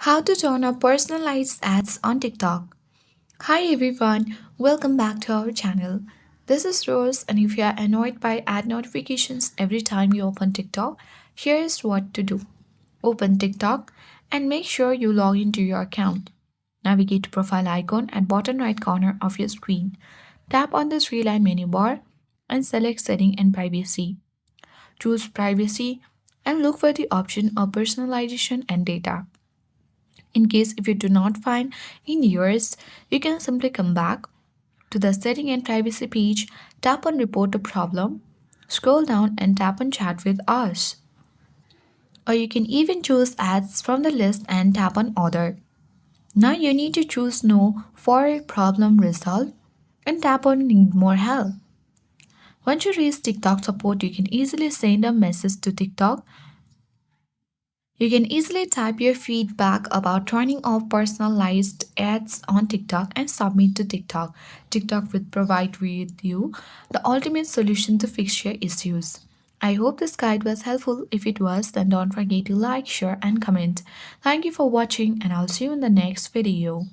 How to turn off personalized ads on TikTok. Hi everyone, welcome back to our channel. This is Rose, and if you are annoyed by ad notifications every time you open TikTok, here is what to do. Open TikTok and make sure you log into your account. Navigate to profile icon at bottom right corner of your screen. Tap on the three-line menu bar and select setting and privacy. Choose privacy and look for the option of personalization and data. In case if you do not find in yours, you can simply come back to the setting and privacy page, tap on report a problem, scroll down and tap on chat with us. Or you can even choose ads from the list and tap on other. Now you need to choose no for a problem resolved and tap on need more help. Once you reach TikTok support, you can easily send a message to TikTok. You can easily type your feedback about turning off personalized ads on TikTok and submit to TikTok. TikTok will provide with you the ultimate solution to fix your issues. I hope this guide was helpful. If it was, then don't forget to like, share, and comment. Thank you for watching, and I'll see you in the next video.